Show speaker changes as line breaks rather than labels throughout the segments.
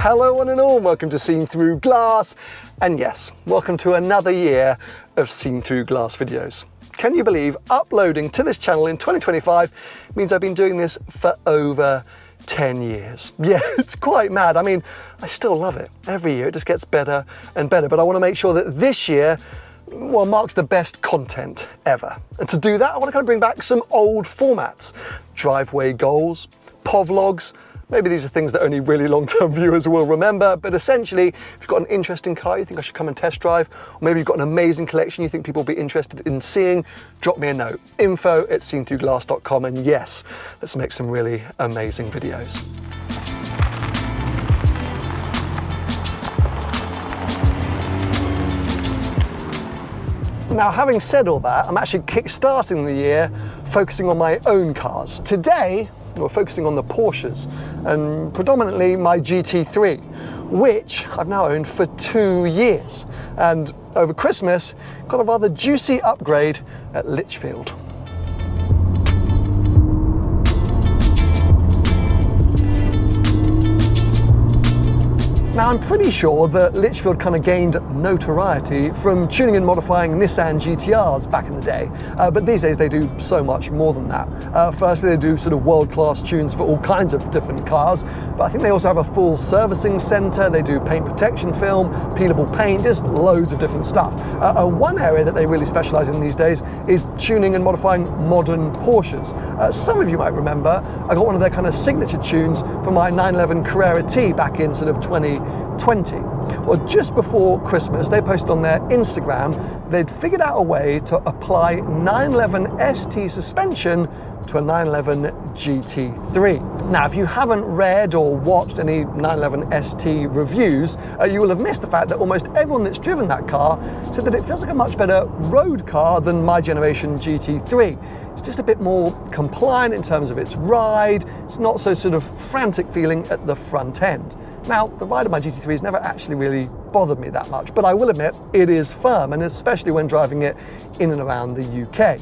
Hello one and all, welcome to Seen Through Glass, and yes, welcome to another year of Seen Through Glass videos. Can you believe uploading to this channel in 2025 means I've been doing this for over 10 years. Yeah, it's quite mad. I mean, I still love it. Every year it just gets better and better, but I want to make sure that this year, well, marks the best content ever. And to do that, I want to kind of bring back some old formats. Driveway goals, povlogs. Maybe these are things that only really long-term viewers will remember, but essentially, if you've got an interesting car you think I should come and test drive, or maybe you've got an amazing collection you think people will be interested in seeing, drop me a note. info@seenthroughglass.com, and yes, let's make some really amazing videos. Now, having said all that, I'm actually kick-starting the year focusing on my own cars. Today, we're focusing on the Porsches, and predominantly my GT3, which I've now owned for 2 years. And over Christmas, got a rather juicy upgrade at Litchfield. Now, I'm pretty sure that Litchfield kind of gained notoriety from tuning and modifying Nissan GTRs back in the day, but these days they do so much more than that. Firstly, they do sort of world-class tunes for all kinds of different cars, but I think they also have a full servicing centre, they do paint protection film, peelable paint, just loads of different stuff. One area that they really specialise in these days is tuning and modifying modern Porsches. Some of you might remember, I got one of their kind of signature tunes for my 911 Carrera T back in sort of 2020. Well, just before Christmas, they posted on their Instagram they'd figured out a way to apply 911 ST suspension to a 911 GT3. Now, if you haven't read or watched any 911 ST reviews, you will have missed the fact that almost everyone that's driven that car said that it feels like a much better road car than my generation GT3. It's just a bit more compliant in terms of its ride. It's not so sort of frantic feeling at the front end. Now, the ride of my GT3 has never actually really bothered me that much, but I will admit it is firm, and especially when driving it in and around the UK.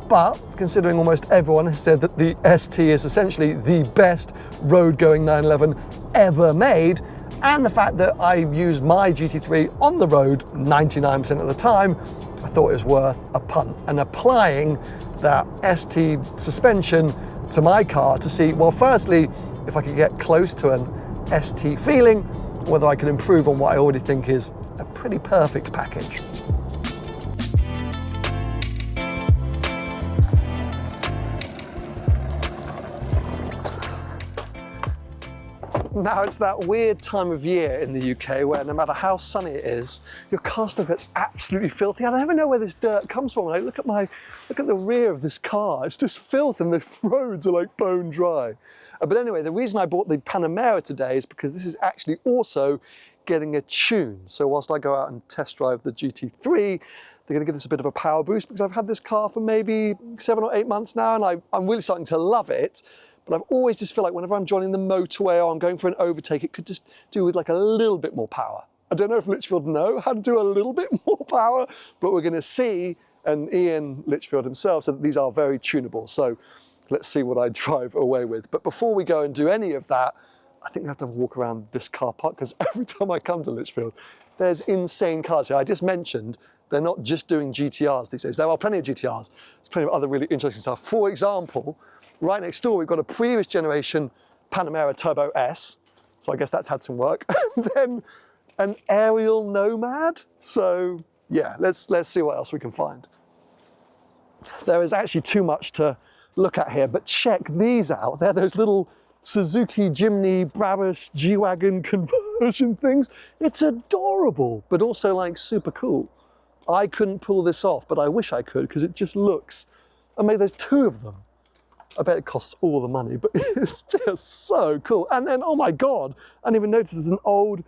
But considering almost everyone has said that the ST is essentially the best road-going 911 ever made, and the fact that I use my GT3 on the road 99% of the time, I thought it was worth a punt and applying that ST suspension to my car to see, well, firstly, if I could get close to an ST feeling, whether I can improve on what I already think is a pretty perfect package. Now, it's that weird time of year in the UK where no matter how sunny it is, your car still gets absolutely filthy. I never know where this dirt comes from. Like, look at the rear of this car. It's just filth and the roads are like bone dry. But anyway, the reason I bought the Panamera today is because this is actually also getting a tune. So whilst I go out and test drive the GT3, they're going to give this a bit of a power boost because I've had this car for maybe 7 or 8 months now, and I'm really starting to love it. But I've always just feel like whenever I'm joining the motorway or I'm going for an overtake, it could just do with like a little bit more power. I don't know if Litchfield know how to do a little bit more power, but we're going to see, and Ian Litchfield himself said that these are very tunable. So let's see what I drive away with. But before we go and do any of that, I think we have to walk around this car park because every time I come to Litchfield, there's insane cars here. I just mentioned they're not just doing GTRs these days. There are plenty of GTRs. There's plenty of other really interesting stuff. For example, right next door, we've got a previous generation Panamera Turbo S. So I guess that's had some work. And then an aerial Nomad. So yeah, let's see what else we can find. There is actually too much to look at here, but check these out. They're those little Suzuki Jimny Brabus G-Wagon conversion things. It's adorable, but also like super cool. I couldn't pull this off, but I wish I could because it just looks amazing. There's 2 of them. I bet it costs all the money, but it's just so cool. And then, oh my God, I didn't even notice there's an old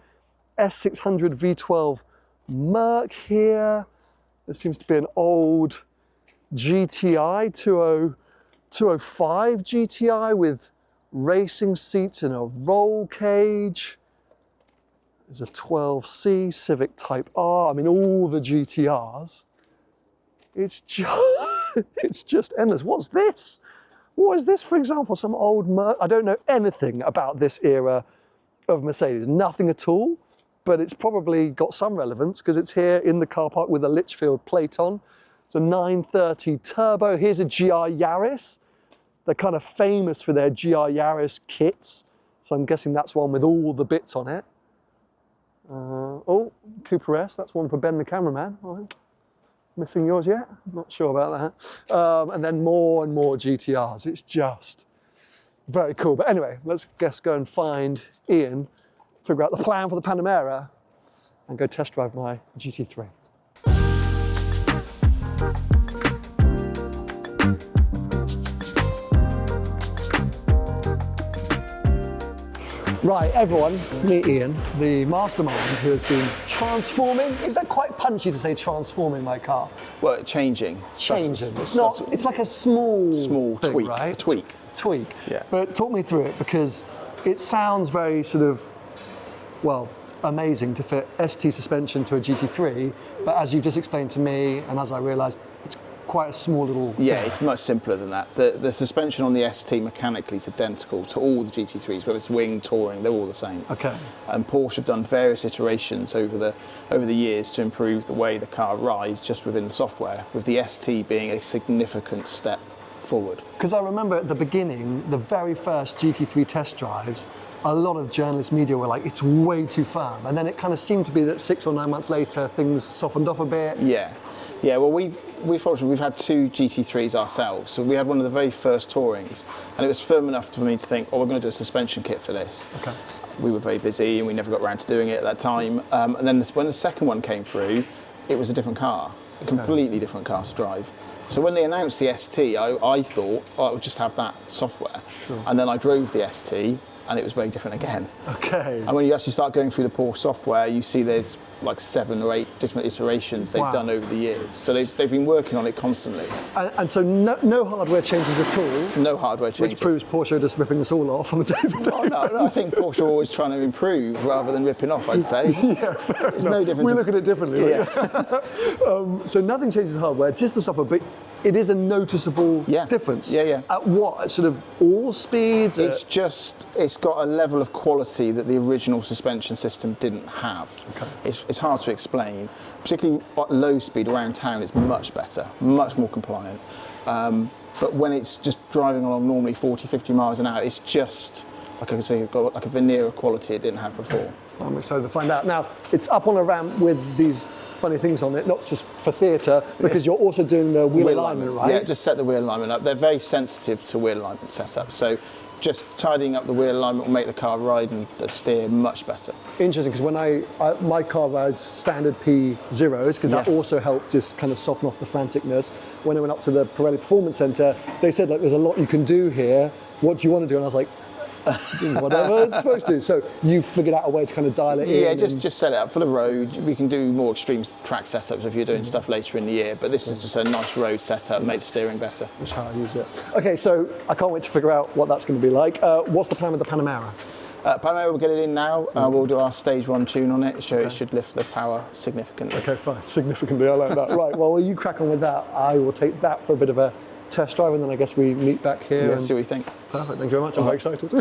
S600 V12 Merc here. There seems to be an old GTI 205 GTI with racing seats and a roll cage. There's a 12C Civic Type R. I mean, all the GTRs. It's just endless. What's this? What is this, for example? Some old Merc? I don't know anything about this era of Mercedes. Nothing at all, but it's probably got some relevance because it's here in the car park with a Litchfield plate on. It's a 930 turbo. Here's a GR Yaris. They're kind of famous for their GR Yaris kits. So I'm guessing that's one with all the bits on it. Oh, Cooper S, that's one for Ben the cameraman. Oh, missing yours yet? I'm not sure about that. And then more and more GTRs. It's just very cool. But anyway, let's just go and find Ian, figure out the plan for the Panamera, and go test drive my GT3. Right, everyone, meet Ian, the mastermind who has been transforming. Is that quite punchy to say transforming my car?
Well, changing.
Changing. It's not. It's like a small thing,
tweak.
right?
A tweak.
Tweak.
Yeah.
But talk me through it, because it sounds very sort of, well, amazing to fit ST suspension to a GT3. But as you've just explained to me, and as I realised, it's quite a small little thing.
Yeah, it's much simpler than that. The suspension on the ST mechanically is identical to all the GT3s, whether it's wing, touring, they're all the same.
Okay.
And Porsche have done various iterations over the years to improve the way the car rides just within the software, with the ST being a significant step forward.
Because I remember at the beginning, the very first GT3 test drives, a lot of journalist media were like, it's way too firm. And then it kind of seemed to be that 6 or 9 months later, things softened off a bit.
Yeah. Yeah, well, we've had 2 GT3s ourselves. So we had one of the very first tourings, and it was firm enough for me to think, oh, we're going to do a suspension kit for this. Okay. We were very busy, and we never got around to doing it at that time. And then when the second one came through, it was a different car, a completely different car to drive. So when they announced the ST, I thought, oh, I would just have that software. Sure. And then I drove the ST, and it was very different again. Okay. And when you actually start going through the Porsche software, you see there's like 7 or 8 different iterations they've done over the years. So they've been working on it constantly.
And so no hardware changes at all?
No hardware changes.
Which proves Porsche are just ripping us all off on the day-to-day.
No, I think Porsche are always trying to improve rather than ripping off, I'd say.
Yeah, fair
it's
enough.
No different.
We look at it differently.
Yeah.
So nothing changes the hardware, just the software, but it is a noticeable difference.
Yeah, yeah.
At what? At sort of all speeds?
It's got a level of quality that the original suspension system didn't have. Okay. It's hard to explain. Particularly at low speed around town, it's much better, much more compliant. But when it's just driving along normally 40, 50 miles an hour, it's just, like I can say, got like a veneer of quality it didn't have before.
I'm excited to find out. Now, it's up on a ramp with these funny things on it, not just for theatre, because you're also doing the wheel alignment, right?
Yeah, just set the wheel alignment up. They're very sensitive to wheel alignment setup, so just tidying up the wheel alignment will make the car ride and steer much better. Interesting,
because when my car rides standard P0s, because that also helped just kind of soften off the franticness. When I went up to the Pirelli Performance Centre, they said, like, there's a lot you can do here. What do you want to do? And I was like, whatever it's supposed to. So you figured out a way to kind of dial it in.
Yeah, just set it up for the road. We can do more extreme track setups if you're doing stuff later in the year, but this is just a nice road setup, makes steering better.
That's how I use it. Okay, so I can't wait to figure out what that's going to be like. What's the plan with the Panamera?
Panamera, we'll get it in now. We'll do our stage 1 tune on it, so it should lift the power significantly.
Okay, fine. Significantly, I like that. Right, well, while you crack on with that, I will take that for a bit of a test drive, and then I guess we meet back here.
Yeah, see what you think.
Perfect, thank you very much. I'm very excited.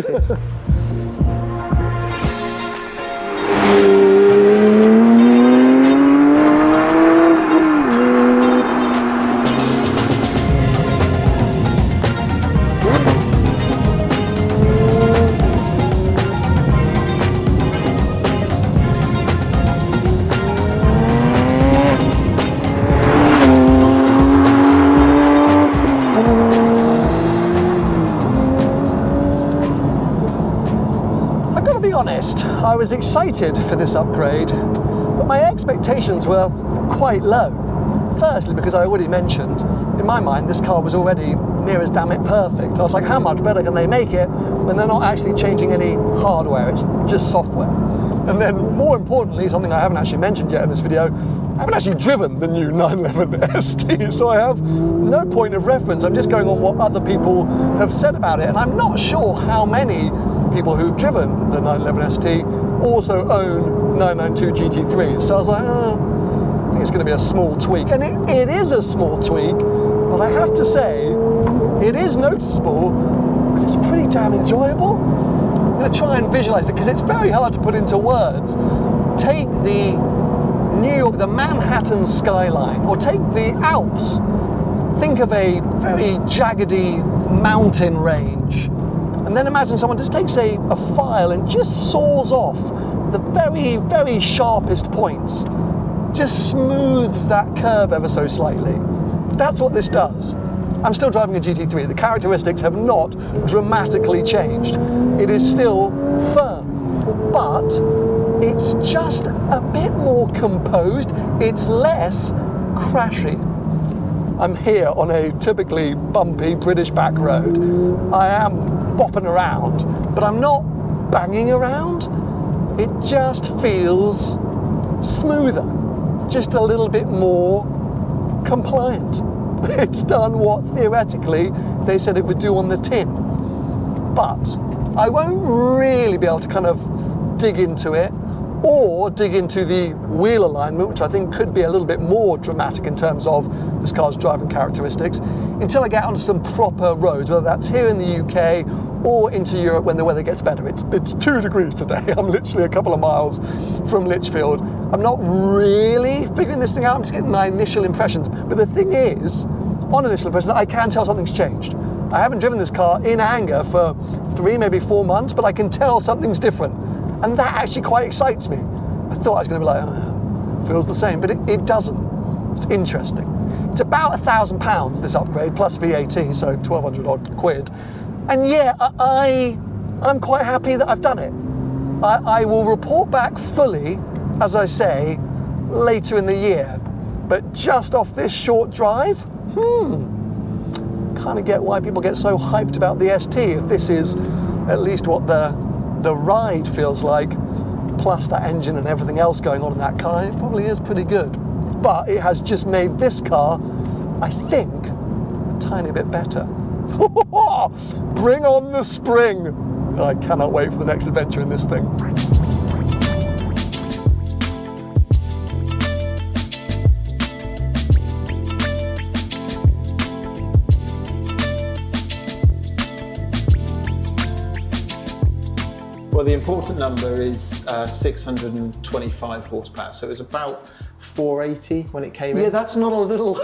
I was excited for this upgrade, but my expectations were quite low. Firstly, because I already mentioned, in my mind, this car was already near as damn it perfect. I was like, how much better can they make it when they're not actually changing any hardware, it's just software. And then, more importantly, something I haven't actually mentioned yet in this video, I haven't actually driven the new 911 ST, so I have no point of reference. I'm just going on what other people have said about it, and I'm not sure how many people who've driven the 911 ST also own 992 GT3. So I was like, I think it's going to be a small tweak. And it is a small tweak, but I have to say, it is noticeable, and it's pretty damn enjoyable. I'm going to try and visualize it because it's very hard to put into words. Take the New York, the Manhattan skyline, or take the Alps. Think of a very jaggedy mountain range. And then imagine someone just takes a file and just saws off the very, very sharpest points. Just smooths that curve ever so slightly. That's what this does. I'm still driving a GT3. The characteristics have not dramatically changed. It is still firm, but it's just a bit more composed. It's less crashy. I'm here on a typically bumpy British back road. I am bopping around, but I'm not banging around. It just feels smoother, just a little bit more compliant. It's done what theoretically they said it would do on the tin. But I won't really be able to kind of dig into it or dig into the wheel alignment, which I think could be a little bit more dramatic in terms of this car's driving characteristics, until I get onto some proper roads, whether that's here in the UK or into Europe when the weather gets better. It's 2 degrees today. I'm literally a couple of miles from Litchfield. I'm not really figuring this thing out. I'm just getting my initial impressions. But the thing is, on initial impressions, I can tell something's changed. I haven't driven this car in anger for 3, maybe 4 months, but I can tell something's different. And that actually quite excites me. I thought I was going to be like, oh, feels the same, but it doesn't. It's interesting. It's about £1,000, this upgrade, plus VAT, so 1,200 odd quid. And yeah, I'm quite happy that I've done it. I will report back fully, as I say, later in the year. But just off this short drive, kind of get why people get so hyped about the ST if this is at least what the ride feels like, plus that engine and everything else going on in that car. It probably is pretty good. But it has just made this car, I think, a tiny bit better. Bring on the spring! I cannot wait for the next adventure in this thing.
Well, the important number is 625 horsepower, so it was about 480 when it came in.
Yeah, that's not a little...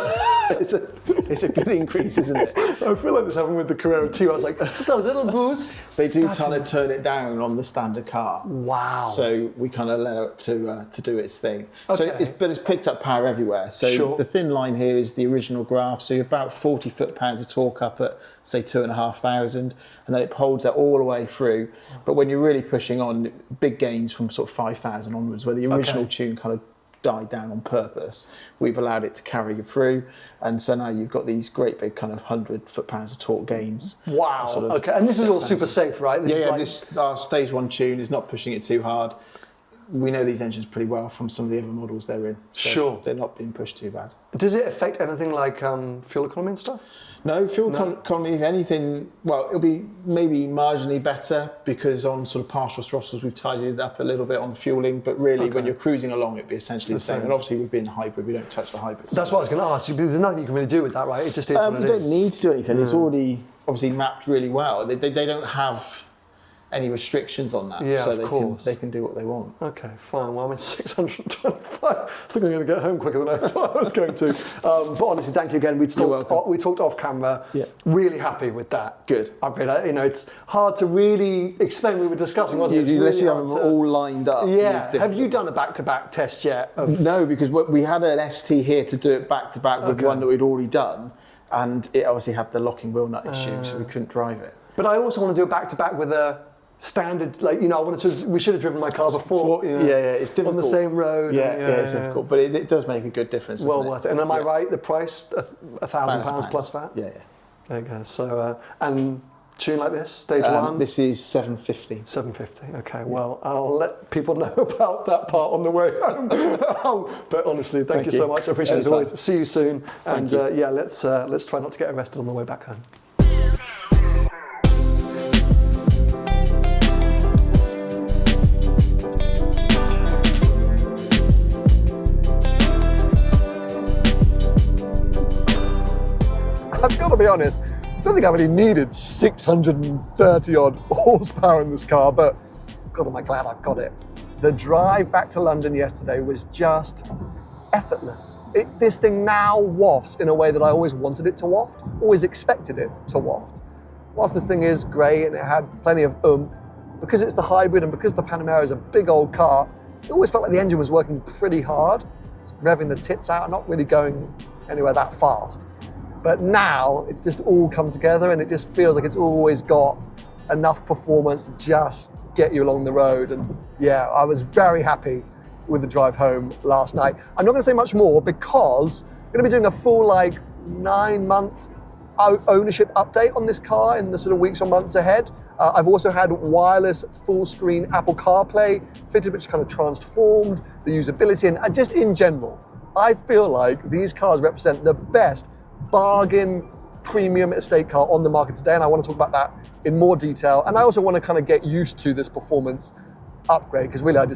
It's a good increase, isn't it?
I feel like this happened with the Carrera too. I was like, just a little boost.
They do kind of turn it down on the standard car.
Wow.
So we kind of let it to do its thing.
Okay.
So but it's picked up power everywhere. So
sure.
The thin line here is the original graph. So you're about 40 foot-pounds of torque up at, say, 2,500, and then it holds that all the way through. But when you're really pushing on, big gains from sort of 5,000 onwards, where the original tune kind of died down on purpose, we've allowed it to carry you through, and so now you've got these great big kind of 100 foot-pounds of torque gains.
Wow.
Sort of
okay, and this is all super safe, right?
This our stage 1 tune is not pushing it too hard. We know these engines pretty well from some of the other models they're in. So
sure.
They're not being pushed too bad.
Does it affect anything like fuel economy and stuff?
No, economy, if anything, well, it'll be maybe marginally better because on sort of partial throttles we've tidied it up a little bit on the fueling, but really when you're cruising along it'd be essentially the same. And obviously we've been hybrid, we don't touch the hybrid.
That's what I was going to ask you, but there's nothing you can really do with that, right? It just is what it is.
You don't need to do anything, it's already obviously mapped really well. They don't have any restrictions on that, so they can do what they want.
Okay, fine. Well, I'm in 625. I think I'm going to get home quicker than I thought I was going to. But honestly, thank you again. We talked off camera. Yeah. Really happy with that.
Good.
Upgrade. It's hard to really explain. We were discussing, wasn't it?
Unless you have them all lined up.
Yeah. Have you done a back-to-back test yet?
No, because we had an ST here to do it back-to-back with one that we'd already done, and it obviously had the locking wheel nut issue, so we couldn't drive it.
But I also want to do a back-to-back with a standard, we should have driven my car before.
It's difficult.
On the same road.
It's difficult, but it does make a good difference.
Well worth it. And am I right? The price, £1,000 plus VAT?
Yeah.
There you go. So, and tune like this, stage 1?
This is 750.
750. Okay. Well, I'll let people know about that part on the way home. But honestly, thank you so much. I appreciate it as always. See you soon. And let's try not to get arrested on the way back home. I've got to be honest, I don't think I really needed 630 odd horsepower in this car, but God, am I glad I've got it. The drive back to London yesterday was just effortless. This thing now wafts in a way that I always wanted it to waft, always expected it to waft. Whilst this thing is grey and it had plenty of oomph, because it's the hybrid and because the Panamera is a big old car, it always felt like the engine was working pretty hard. It's revving the tits out, not really going anywhere that fast. But now it's just all come together and it just feels like it's always got enough performance to just get you along the road. And yeah, I was very happy with the drive home last night. I'm not going to say much more because I'm going to be doing a full 9-month ownership update on this car in the sort of weeks or months ahead. I've also had wireless full screen Apple CarPlay fitted, which kind of transformed the usability and just in general. I feel like these cars represent the best bargain premium estate car on the market today, and I want to talk about that in more detail. And I also want to kind of get used to this performance upgrade because really I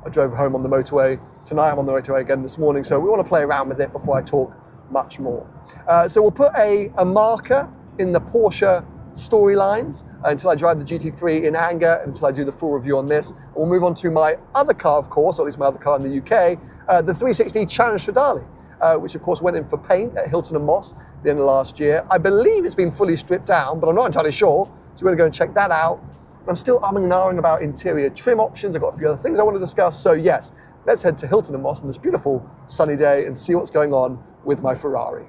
drove home on the motorway. Tonight I'm on the motorway again this morning, so we want to play around with it before I talk much more. So we'll put a marker in the Porsche storylines until I drive the GT3 in anger, until I do the full review on this. We'll move on to my other car, of course, or at least my other car in the UK, the 360 Challenge Stradale, which of course went in for paint at Hilton and Moss at the end of last year. I believe it's been fully stripped down, but I'm not entirely sure, so we're going to go and check that out. I'm still umming and ahhing about interior trim options. I've got a few other things I want to discuss, so yes, let's head to Hilton and Moss on this beautiful sunny day and see what's going on with my Ferrari.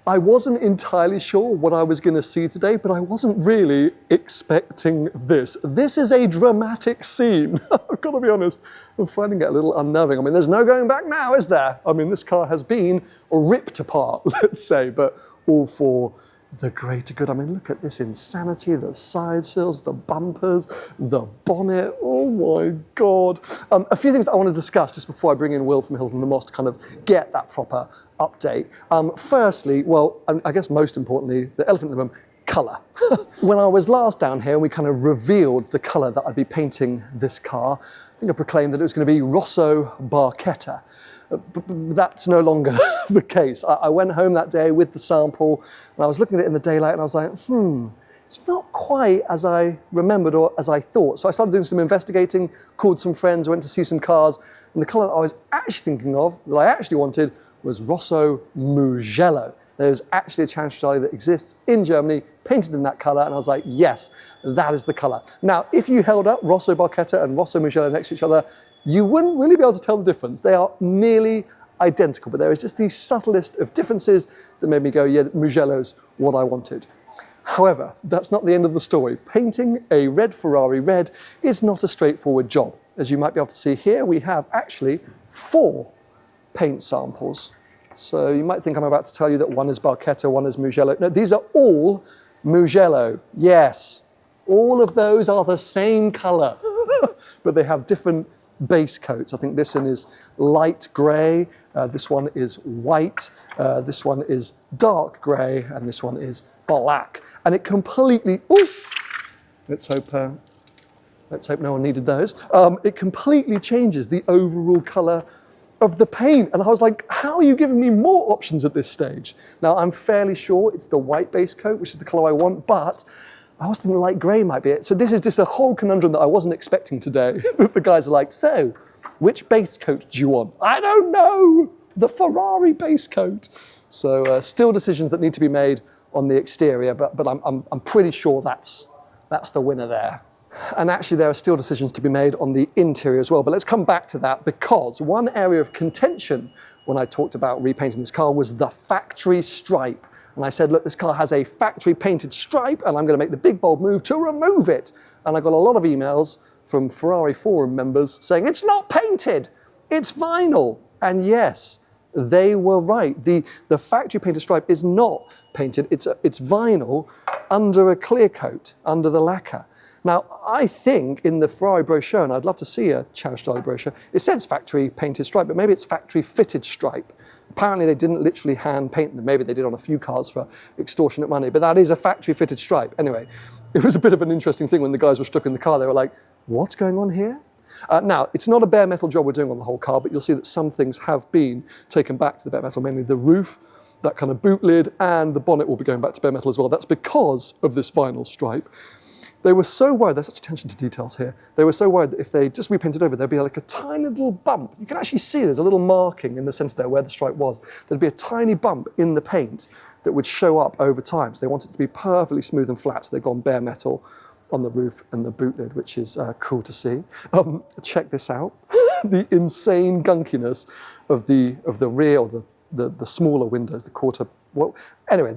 I wasn't entirely sure what I was going to see today, but I wasn't really expecting this. This is a dramatic scene. I've got to be honest, I'm finding it a little unnerving. I mean, there's no going back now, is there? I mean, this car has been ripped apart, let's say, but all for the greater good. I mean, look at this insanity, the side sills, the bumpers, the bonnet, oh my God. A few things that I want to discuss just before I bring in Will from Hilton and Moss to kind of get that proper update. Firstly, well, I guess most importantly, the elephant in the room, colour. When I was last down here and we kind of revealed the colour that I'd be painting this car, I think I proclaimed that it was going to be Rosso Barchetta. But that's no longer the case. I went home that day with the sample and I was looking at it in the daylight and I was like, it's not quite as I remembered or as I thought. So I started doing some investigating, called some friends, went to see some cars, and the colour that I was actually thinking of, that I actually wanted, was Rosso Mugello. There's actually a Challenge Stradale that exists in Germany, painted in that colour, and I was like, yes, that is the colour. Now, if you held up Rosso Barchetta and Rosso Mugello next to each other, you wouldn't really be able to tell the difference. They are nearly identical, but there is just the subtlest of differences that made me go, yeah, Mugello's what I wanted. However, that's not the end of the story. Painting a red Ferrari red is not a straightforward job. As you might be able to see here, we have actually 4 paint samples. So you might think I'm about to tell you that one is Barchetta, one is Mugello. No, these are all Mugello. Yes, all of those are the same colour, but they have different base coats. I think this one is light grey, this one is white, this one is dark grey, and this one is black. And it completely, let's hope no one needed those. It completely changes the overall colour of the paint. And I was like, how are you giving me more options at this stage? Now, I'm fairly sure it's the white base coat, which is the colour I want, but I was thinking light grey might be it. So this is just a whole conundrum that I wasn't expecting today. The guys are like, so, which base coat do you want? I don't know, the Ferrari base coat. So still decisions that need to be made on the exterior, but I'm pretty sure that's the winner there. And actually there are still decisions to be made on the interior as well. But let's come back to that, because one area of contention when I talked about repainting this car was the factory stripe. And I said, look, this car has a factory painted stripe and I'm going to make the big bold move to remove it. And I got a lot of emails from Ferrari forum members saying, it's not painted, it's vinyl. And yes, they were right. The factory painted stripe is not painted, it's vinyl under a clear coat, under the lacquer. Now, I think in the Ferrari brochure, and I'd love to see a Challenge Stradale brochure, it says factory painted stripe, but maybe it's factory fitted stripe. Apparently they didn't literally hand paint them. Maybe they did on a few cars for extortionate money, but that is a factory fitted stripe. Anyway, it was a bit of an interesting thing when the guys were stripping the car. They were like, what's going on here? Now, it's not a bare metal job we're doing on the whole car, but you'll see that some things have been taken back to the bare metal, mainly the roof that kind of boot lid, and the bonnet will be going back to bare metal as well. That's because of this vinyl stripe. They were so worried, there's such attention to details here, they were so worried that if they just repainted over, there'd be like a tiny little bump. You can actually see there's a little marking in the center there where the stripe was. There'd be a tiny bump in the paint that would show up over time. So they wanted it to be perfectly smooth and flat, so they've gone bare metal on the roof and the boot lid, which is cool to see. Check this out. The insane gunkiness of the rear, or the smaller windows, the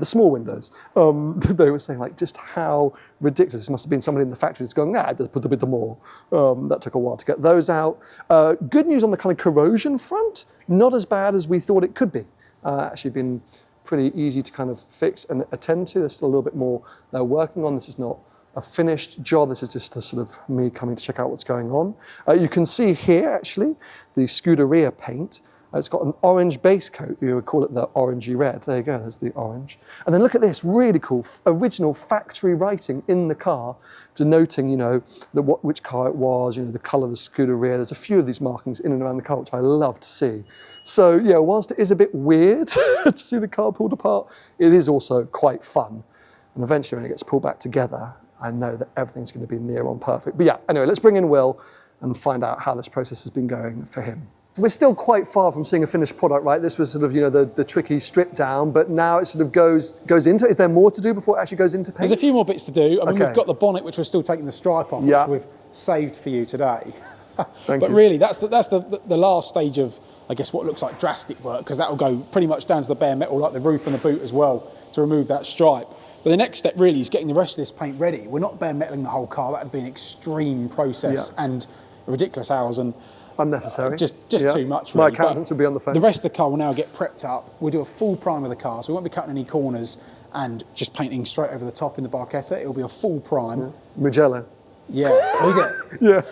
small windows. They were saying like just how ridiculous this must have been. Somebody in the factory that's going, just put a bit more. That took a while to get those out. Good news on the kind of corrosion front, not as bad as we thought it could be. Actually been pretty easy to kind of fix and attend to. There's still a little bit more they're working on. This is not a finished job. This is just a sort of me coming to check out what's going on. You can see here actually the Scuderia paint. It's got an orange base coat. You would call it the orangey red. There you go, there's the orange. And then look at this, really cool original factory writing in the car, denoting, which car it was, the color of the Scuderia. There's a few of these markings in and around the car, which I love to see. So yeah, whilst it is a bit weird to see the car pulled apart, it is also quite fun. And eventually when it gets pulled back together, I know that everything's going to be near on perfect. But yeah, anyway, let's bring in Will and find out how this process has been going for him. We're still quite far from seeing a finished product, right? This was sort of, the tricky strip down, but now it sort of goes into, is there more to do before it actually goes into paint?
There's a few more bits to do. I mean, we've got the bonnet, which we're still taking the stripe off, which we've saved for you today. But really, that's the last stage of, I guess, what looks like drastic work, because that will go pretty much down to the bare metal, like the roof and the boot as well, to remove that stripe. But the next step really is getting the rest of this paint ready. We're not bare metaling the whole car. That would be an extreme process and ridiculous hours and
unnecessary.
Just too much, really.
My accountants would be on the phone.
The rest of the car will now get prepped up. We'll do a full prime of the car, so we won't be cutting any corners and just painting straight over the top in the barchetta. It'll be a full prime.
Mugello.
Yeah. Was it?
Yeah.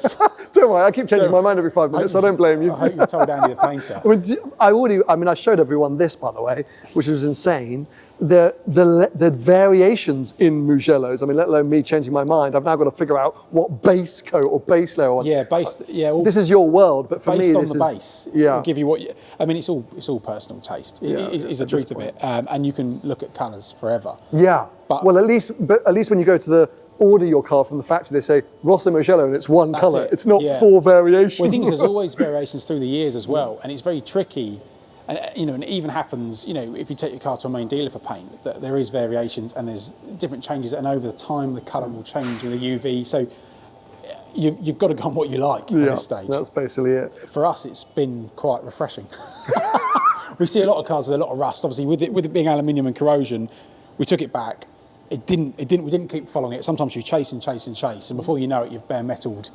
Don't worry, I keep changing my mind every 5 minutes, so I don't blame you.
I hope you told Andy the painter.
I showed everyone this, by the way, which was insane. The variations in Mugellos, let alone me changing my mind, I've now got to figure out what base coat or base layer I want.
Yeah,
this is your world, but for me,
based on
this
the base.
Yeah.
Will give you what you, it's all personal taste. Is the truth of it, and you can look at colours forever.
Yeah. But at least when you go to order your car from the factory, they say Rosso Mugello and it's one colour. It's not 4 variations.
Well, I think there's always variations through the years as well, and it's very tricky. And and it even happens, if you take your car to a main dealer for paint, that there is variations and there's different changes, and over the time the colour will change with the UV. So you've got to go on what you like at this stage.
That's basically it.
For us, it's been quite refreshing. We see a lot of cars with a lot of rust. Obviously, with it being aluminium and corrosion, we took it back. We didn't keep following it. Sometimes you chase, and before you know it, you've bare metaled,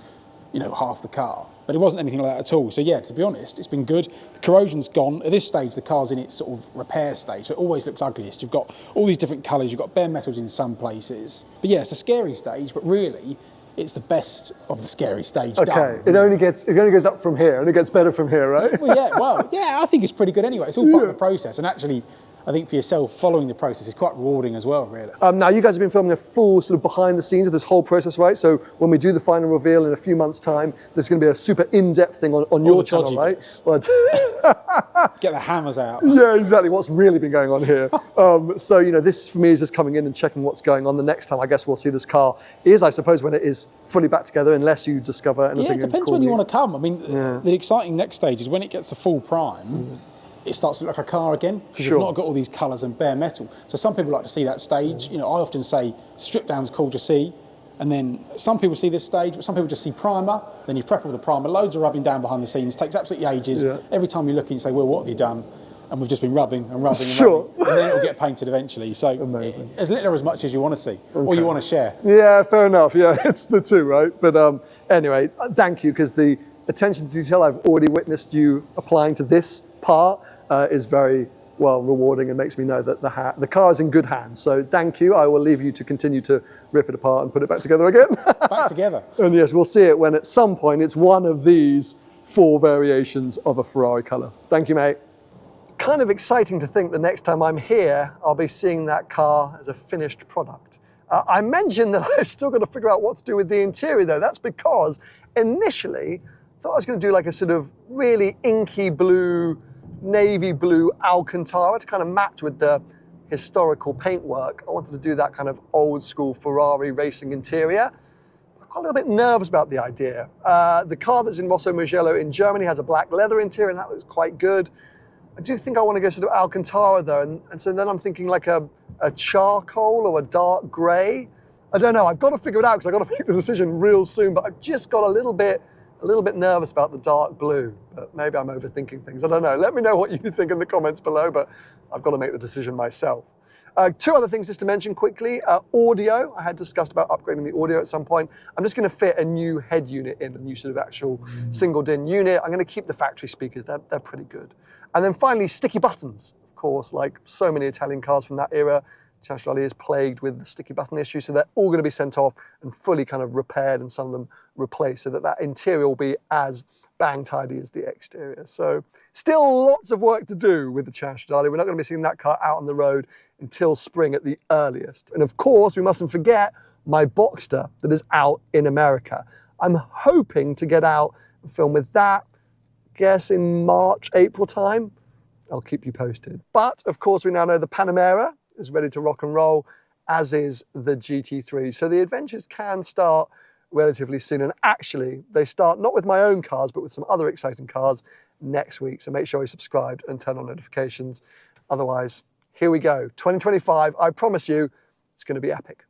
half the car. But it wasn't anything like that at all. So yeah, to be honest, it's been good. The corrosion's gone. At this stage, the car's in its sort of repair stage, so it always looks ugliest. You've got all these different colours. You've got bare metals in some places. But yeah, it's a scary stage. But really, it's the best of the scary stage done.
Okay, it only goes up from here, and it gets better from here, right?
I think it's pretty good anyway. It's all part of the process, and actually, I think for yourself, following the process is quite rewarding as well, really.
Now, you guys have been filming a full sort of behind the scenes of this whole process, right? So when we do the final reveal in a few months' time, there's going to be a super in-depth thing on your channel, right?
Get the hammers out.
Yeah, exactly. What's really been going on here. So, this for me is just coming in and checking what's going on. The next time, I guess, we'll see this car is, I suppose, when it is fully back together, unless you discover anything.
Yeah, it depends when you want to come. The exciting next stage is when it gets a full prime. It starts to look like a car again, because you've not got all these colours and bare metal. So some people like to see that stage. I often say strip down's cool to see, and then some people see this stage, but some people just see primer. Then you prep with the primer, loads of rubbing down behind the scenes, takes absolutely ages. Yeah. Every time you look in, you say, well, what have you done? And we've just been rubbing and rubbing and rubbing, and then it'll get painted eventually. So as little or as much as you want to see, or you want to share. Yeah,
fair enough. Yeah, it's the two, right? But anyway, thank you, because the attention to detail I've already witnessed you applying to this part is very rewarding, and makes me know that the car is in good hands. So thank you. I will leave you to continue to rip it apart and put it back together again.
Back together.
And yes, we'll see it when at some point it's one of these 4 variations of a Ferrari colour. Thank you, mate. Kind of exciting to think the next time I'm here, I'll be seeing that car as a finished product. I mentioned that I've still got to figure out what to do with the interior, though. That's because initially I thought I was going to do like a sort of really inky blue navy blue Alcantara to kind of match with the historical paintwork. I wanted to do that kind of old school Ferrari racing interior. I'm a little bit nervous about the idea. The car that's in Rosso Mugello in Germany has a black leather interior, and that looks quite good. I do think I want to go sort of Alcantara though, and so then I'm thinking like a charcoal or a dark grey. I don't know, I've got to figure it out because I've got to make the decision real soon, but I've just got a little bit nervous about the dark blue, but maybe I'm overthinking things. I don't know. Let me know what you think in the comments below, but I've got to make the decision myself. Two other things just to mention quickly. Audio, I had discussed about upgrading the audio at some point. I'm just going to fit a new head unit in, a new sort of actual single DIN unit. I'm going to keep the factory speakers, they're pretty good. And then finally, sticky buttons. Of course, like so many Italian cars from that era, Stradale is plagued with the sticky button issue, so they're all going to be sent off and fully kind of repaired and some of them replaced so that that interior will be as bang tidy as the exterior. So still lots of work to do with the Stradale. We're not going to be seeing that car out on the road until spring at the earliest. And of course, we mustn't forget my Boxster that is out in America. I'm hoping to get out and film with that, I guess in March, April time. I'll keep you posted. But of course, we now know the Panamera is ready to rock and roll, as is the GT3. So the adventures can start relatively soon. And actually, they start not with my own cars, but with some other exciting cars next week. So make sure you're subscribed and turn on notifications. Otherwise, here we go. 2025, I promise you, it's going to be epic.